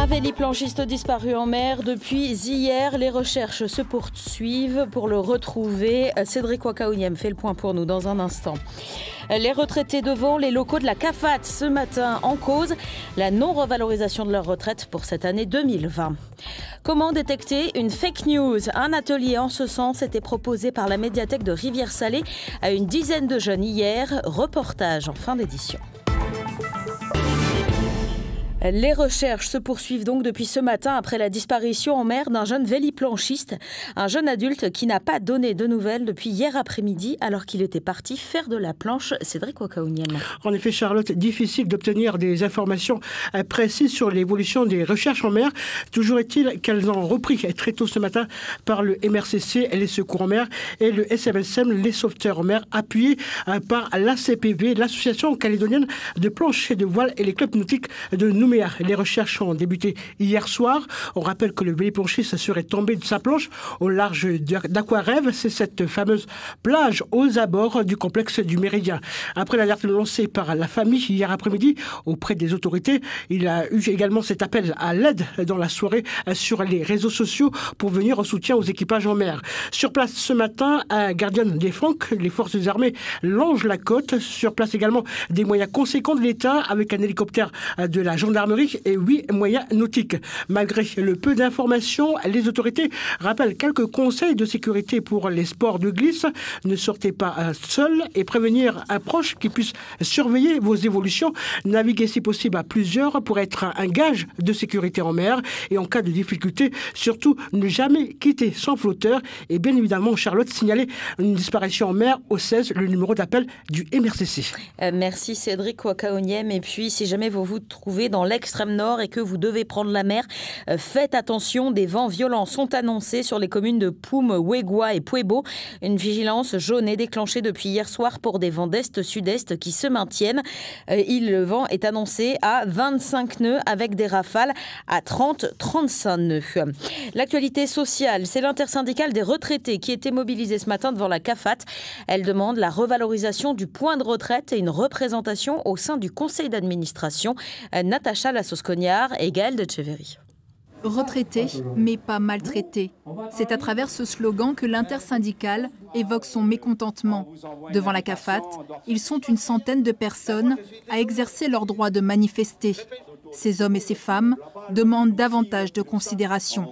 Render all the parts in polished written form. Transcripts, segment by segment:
Un véliplanchiste disparu en mer depuis hier. Les recherches se poursuivent pour le retrouver. Cédric Wakaouniem fait le point pour nous dans un instant. Les retraités devant les locaux de la CAFAT ce matin en cause la non-revalorisation de leur retraite pour cette année 2020. Comment détecter une fake news? Un atelier en ce sens était proposé par la médiathèque de Rivière-Salée à une dizaine de jeunes hier. Reportage en fin d'édition. Les recherches se poursuivent donc depuis ce matin après la disparition en mer d'un jeune véliplanchiste, un jeune adulte qui n'a pas donné de nouvelles depuis hier après-midi alors qu'il était parti faire de la planche. Cédric Wakaouniem. En effet, Charlotte, difficile d'obtenir des informations précises sur l'évolution des recherches en mer. Toujours est-il qu'elles ont repris très tôt ce matin par le MRCC, les secours en mer, et le SMSM, les sauveteurs en mer, appuyés par l'ACPV, l'association calédonienne de planches et de voile, et les clubs nautiques de Nouméa. Les recherches ont débuté hier soir. On rappelle que le véliplanchiste serait tombé de sa planche au large d'Aquarêve. C'est cette fameuse plage aux abords du complexe du Méridien. Après l'alerte lancée par la famille hier après-midi auprès des autorités, il a eu également cet appel à l'aide dans la soirée sur les réseaux sociaux pour venir en soutien aux équipages en mer. Sur place ce matin, à Gardienne des Franques, les forces armées longent la côte. Sur place également des moyens conséquents de l'État avec un hélicoptère de la gendarmerie et 8 moyens nautiques. Malgré le peu d'informations, les autorités rappellent quelques conseils de sécurité pour les sports de glisse. Ne sortez pas seul et prévenir un proche qui puisse surveiller vos évolutions. Naviguer si possible à plusieurs pour être un gage de sécurité en mer. Et en cas de difficulté, surtout ne jamais quitter son flotteur. Et bien évidemment, Charlotte, signaler une disparition en mer au 16, le numéro d'appel du MRCC. Merci Cédric Wakaouniem. Et puis, si jamais vous vous trouvez dans l'extrême nord et que vous devez prendre la mer, faites attention, des vents violents sont annoncés sur les communes de Poum, Ouégoua et Puebo. Une vigilance jaune est déclenchée depuis hier soir pour des vents d'est-sud-est qui se maintiennent. Le vent est annoncé à 25 nœuds avec des rafales à 30-35 nœuds. L'actualité sociale, c'est l'intersyndicale des retraités qui était mobilisée ce matin devant la CAFAT. Elle demande la revalorisation du point de retraite et une représentation au sein du conseil d'administration. Natacha Lassos-Cognard et Gaël Decheverry. Retraité, mais pas maltraité. C'est à travers ce slogan que l'intersyndicale évoque son mécontentement. Devant la CAFAT, ils sont une centaine de personnes à exercer leur droit de manifester. Ces hommes et ces femmes demandent davantage de considération,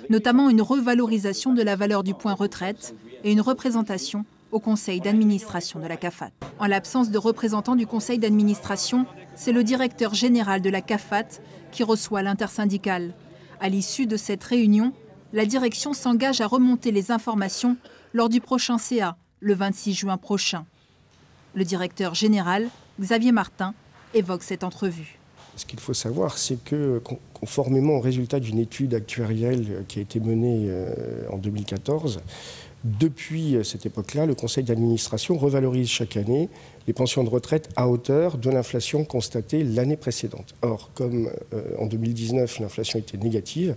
notamment une revalorisation de la valeur du point retraite et une représentation au conseil d'administration de la CAFAT. En l'absence de représentants du conseil d'administration, c'est le directeur général de la CAFAT qui reçoit l'intersyndicale. À l'issue de cette réunion, la direction s'engage à remonter les informations lors du prochain CA, le 26 juin prochain. Le directeur général, Xavier Martin, évoque cette entrevue. Ce qu'il faut savoir, c'est que conformément au résultat d'une étude actuarielle qui a été menée en 2014, depuis cette époque-là, le conseil d'administration revalorise chaque année les pensions de retraite à hauteur de l'inflation constatée l'année précédente. Or, comme en 2019, l'inflation était négative,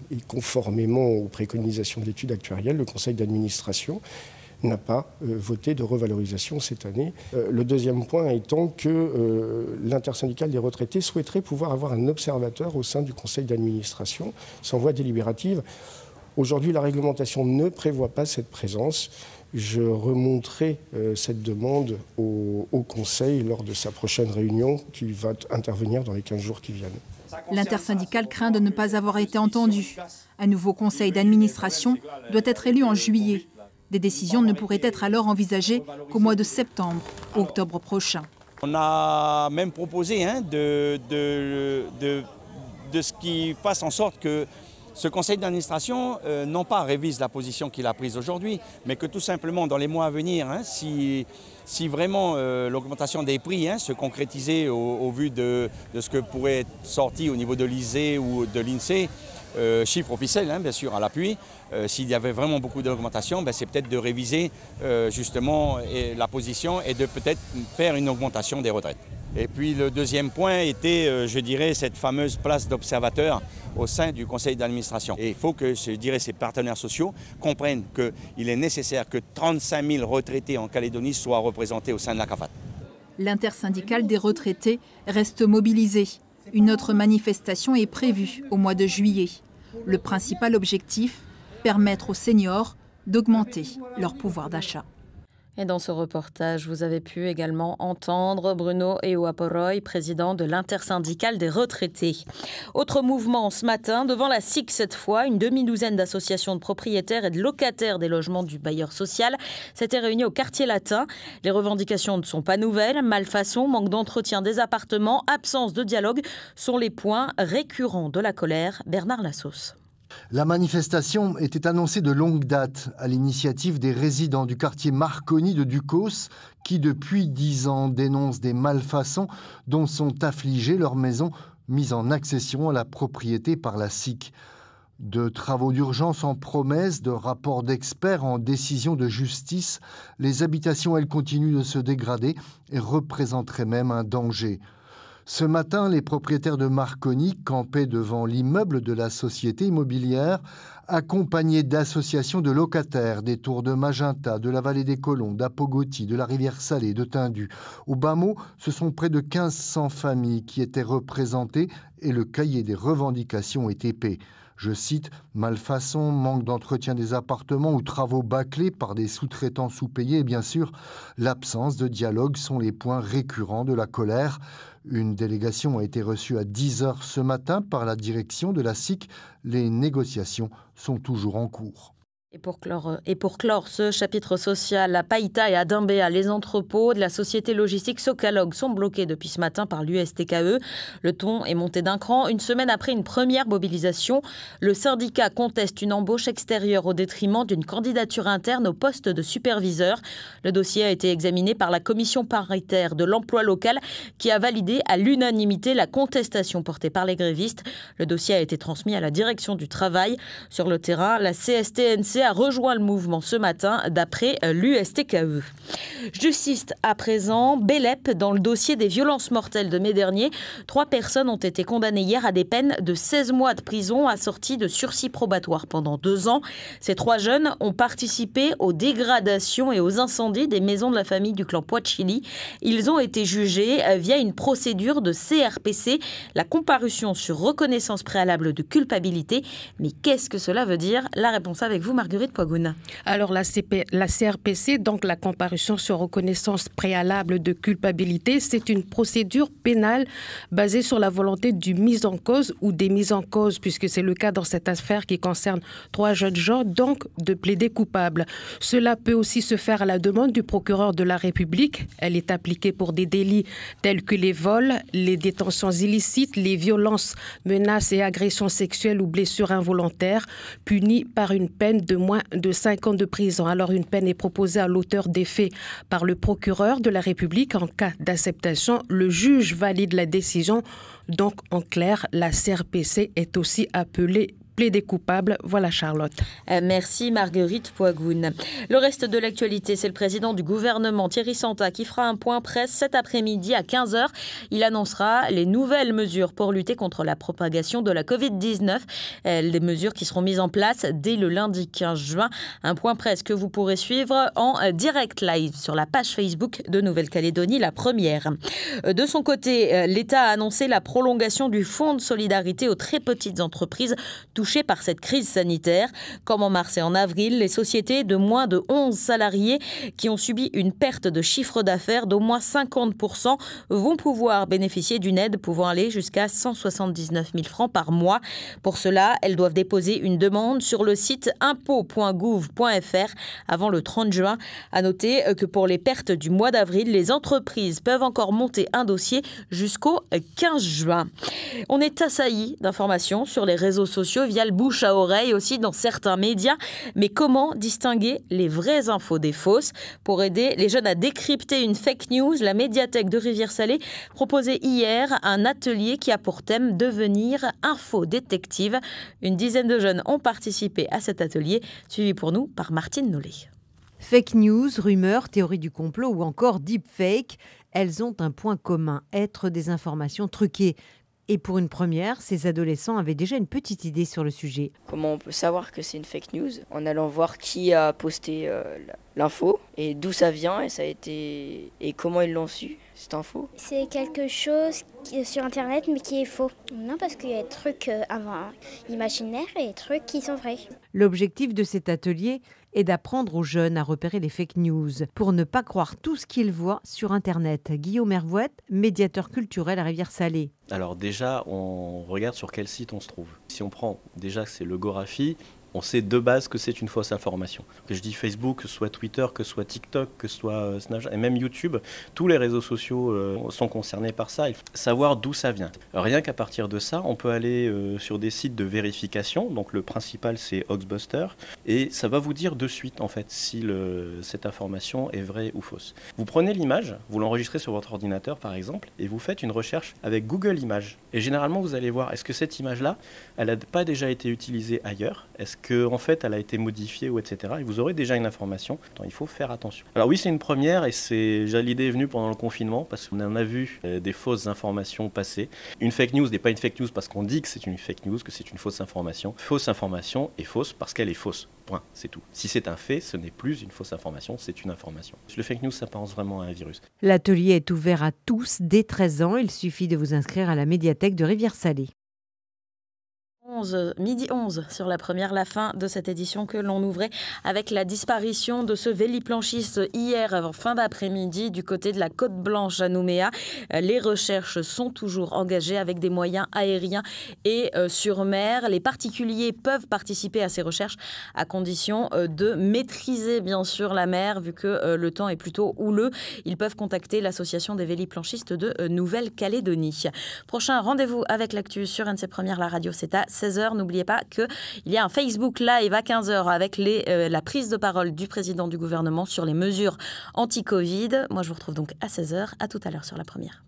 et conformément aux préconisations de l'étude actuarielle, le conseil d'administration n'a pas voté de revalorisation cette année. Le deuxième point étant que l'intersyndicale des retraités souhaiterait pouvoir avoir un observateur au sein du conseil d'administration sans voix délibérative. Aujourd'hui, la réglementation ne prévoit pas cette présence. Je remonterai cette demande au Conseil lors de sa prochaine réunion qui va intervenir dans les 15 jours qui viennent. L'intersyndicale craint de ne pas avoir été entendue. Un nouveau conseil d'administration doit être élu en juillet. Des décisions ne pourraient être alors envisagées qu'au mois de septembre ou octobre prochain. On a même proposé de ce qui fasse en sorte que ce conseil d'administration, non pas révise la position qu'il a prise aujourd'hui, mais que tout simplement dans les mois à venir, si vraiment l'augmentation des prix se concrétisait au vu de ce que pourrait être sorti au niveau de l'ISEE ou de l'INSEE, chiffres officiels bien sûr à l'appui, s'il y avait vraiment beaucoup d'augmentation, c'est peut-être de réviser justement la position et de peut-être faire une augmentation des retraites. Et puis le deuxième point était, je dirais, cette fameuse place d'observateur au sein du conseil d'administration. Et il faut que, je dirais, ces partenaires sociaux comprennent qu'il est nécessaire que 35 000 retraités en Calédonie soient représentés au sein de la CAFAT. L'intersyndicale des retraités reste mobilisée. Une autre manifestation est prévue au mois de juillet. Le principal objectif, permettre aux seniors d'augmenter leur pouvoir d'achat. Et dans ce reportage, vous avez pu également entendre Bruno Eoaporoy, président de l'intersyndicale des retraités. Autre mouvement ce matin, devant la SIC cette fois, une demi-douzaine d'associations de propriétaires et de locataires des logements du bailleur social s'étaient réunies au quartier latin. Les revendications ne sont pas nouvelles. Malfaçon, manque d'entretien des appartements, absence de dialogue sont les points récurrents de la colère. Bernard Lassos. La manifestation était annoncée de longue date à l'initiative des résidents du quartier Marconi de Ducos qui depuis 10 ans dénoncent des malfaçons dont sont affligées leurs maisons mises en accession à la propriété par la SIC. De travaux d'urgence en promesse, de rapports d'experts en décision de justice, les habitations, elles, continuent de se dégrader et représenteraient même un danger. Ce matin, les propriétaires de Marconi campaient devant l'immeuble de la société immobilière, accompagnés d'associations de locataires des tours de Magenta, de la vallée des Colons, d'Apogoti, de la rivière Salée, de Tindu. Au bas mot, ce sont près de 1500 familles qui étaient représentées et le cahier des revendications est épais. Je cite, malfaçon, manque d'entretien des appartements ou travaux bâclés par des sous-traitants sous-payés et bien sûr, l'absence de dialogue sont les points récurrents de la colère. Une délégation a été reçue à 10h ce matin par la direction de la SIC. Les négociations sont toujours en cours. Et pour clore ce chapitre social, à Païta et à Dimbéa, les entrepôts de la société logistique Socalog sont bloqués depuis ce matin par l'USTKE. Le ton est monté d'un cran. Une semaine après une première mobilisation, le syndicat conteste une embauche extérieure au détriment d'une candidature interne au poste de superviseur. Le dossier a été examiné par la commission paritaire de l'emploi local qui a validé à l'unanimité la contestation portée par les grévistes. Le dossier a été transmis à la direction du travail. Sur le terrain, la CSTNC a rejoint le mouvement ce matin d'après l'USTKE. Justice à présent, Bélep dans le dossier des violences mortelles de mai dernier. 3 personnes ont été condamnées hier à des peines de 16 mois de prison assorties de sursis probatoire pendant 2 ans. Ces 3 jeunes ont participé aux dégradations et aux incendies des maisons de la famille du clan Poachili. Ils ont été jugés via une procédure de CRPC, la comparution sur reconnaissance préalable de culpabilité. Mais qu'est-ce que cela veut dire? La réponse avec vous, Marguerite Poigoun. Alors la CRPC, donc la comparution sur reconnaissance préalable de culpabilité, c'est une procédure pénale basée sur la volonté du mis en cause ou des mises en cause, puisque c'est le cas dans cette affaire qui concerne 3 jeunes gens, donc de plaider coupable. Cela peut aussi se faire à la demande du procureur de la République. Elle est appliquée pour des délits tels que les vols, les détentions illicites, les violences, menaces et agressions sexuelles ou blessures involontaires, punis par une peine de moins de 5 ans de prison. Alors une peine est proposée à l'auteur des faits par le procureur de la République. En cas d'acceptation, le juge valide la décision. Donc en clair, la CRPC est aussi appelée plaider coupable. Voilà Charlotte. Merci Marguerite Poigoun. Le reste de l'actualité, c'est le président du gouvernement Thierry Santa qui fera un point presse cet après-midi à 15h. Il annoncera les nouvelles mesures pour lutter contre la propagation de la Covid-19. Les mesures qui seront mises en place dès le lundi 15 juin. Un point presse que vous pourrez suivre en direct live sur la page Facebook de Nouvelle-Calédonie, la première. De son côté, l'État a annoncé la prolongation du fonds de solidarité aux très petites entreprises touchés par cette crise sanitaire. Comme en mars et en avril, les sociétés de moins de 11 salariés qui ont subi une perte de chiffre d'affaires d'au moins 50% vont pouvoir bénéficier d'une aide pouvant aller jusqu'à 179 000 francs par mois. Pour cela, elles doivent déposer une demande sur le site impôt.gouv.fr avant le 30 juin. À noter que pour les pertes du mois d'avril, les entreprises peuvent encore monter un dossier jusqu'au 15 juin. On est assailli d'informations sur les réseaux sociaux via le bouche à oreille aussi dans certains médias. Mais comment distinguer les vraies infos des fausses? Pour aider les jeunes à décrypter une fake news, la médiathèque de Rivière-Salée proposait hier un atelier qui a pour thème devenir infodétective. Une dizaine de jeunes ont participé à cet atelier, suivi pour nous par Martine Nollet. Fake news, rumeurs, théories du complot ou encore deepfake, elles ont un point commun, être des informations truquées. Et pour une première, ces adolescents avaient déjà une petite idée sur le sujet. Comment on peut savoir que c'est une fake news? En allant voir qui a posté l'info et d'où ça vient et comment ils l'ont su. C'est un faux. C'est quelque chose sur Internet mais qui est faux. Non, parce qu'il y a des trucs imaginaires et des trucs qui sont vrais. L'objectif de cet atelier est d'apprendre aux jeunes à repérer les fake news pour ne pas croire tout ce qu'ils voient sur Internet. Guillaume Hervouette, médiateur culturel à Rivière-Salée. Alors déjà, on regarde sur quel site on se trouve. Si on prend déjà, c'est le Gorafi, on sait de base que c'est une fausse information. Que je dis Facebook, que ce soit Twitter, que ce soit TikTok, que ce soit Snapchat, et même YouTube, tous les réseaux sociaux sont concernés par ça. Il faut savoir d'où ça vient. Rien qu'à partir de ça, on peut aller sur des sites de vérification. Donc le principal, c'est Hoaxbuster. Et ça va vous dire de suite, en fait, si cette information est vraie ou fausse. Vous prenez l'image, vous l'enregistrez sur votre ordinateur, par exemple, et vous faites une recherche avec Google Images. Et généralement, vous allez voir, est-ce que cette image-là, elle n'a pas déjà été utilisée ailleurs ? Est-ce qu'en fait, elle a été modifiée ou etc. Et vous aurez déjà une information. Il faut faire attention. Alors oui, c'est une première et l'idée est venue pendant le confinement parce qu'on en a vu des fausses informations passer. Une fake news n'est pas une fake news parce qu'on dit que c'est une fake news, que c'est une fausse information. Fausse information est fausse parce qu'elle est fausse. Point, c'est tout. Si c'est un fait, ce n'est plus une fausse information, c'est une information. Le fake news, ça pense vraiment à un virus. L'atelier est ouvert à tous dès 13 ans. Il suffit de vous inscrire à la médiathèque de Rivière-Salée. 12h11 sur la première, la fin de cette édition que l'on ouvrait avec la disparition de ce véliplanchiste hier en fin d'après-midi du côté de la Côte Blanche à Nouméa. Les recherches sont toujours engagées avec des moyens aériens et sur mer. Les particuliers peuvent participer à ces recherches à condition de maîtriser bien sûr la mer vu que le temps est plutôt houleux. Ils peuvent contacter l'association des véliplanchistes de Nouvelle-Calédonie. Prochain rendez-vous avec l'actu sur NC Première, la radio, c'est à 16h. N'oubliez pas qu'il y a un Facebook Live à 15h avec la prise de parole du président du gouvernement sur les mesures anti-Covid. Moi, je vous retrouve donc à 16h. À tout à l'heure sur la première.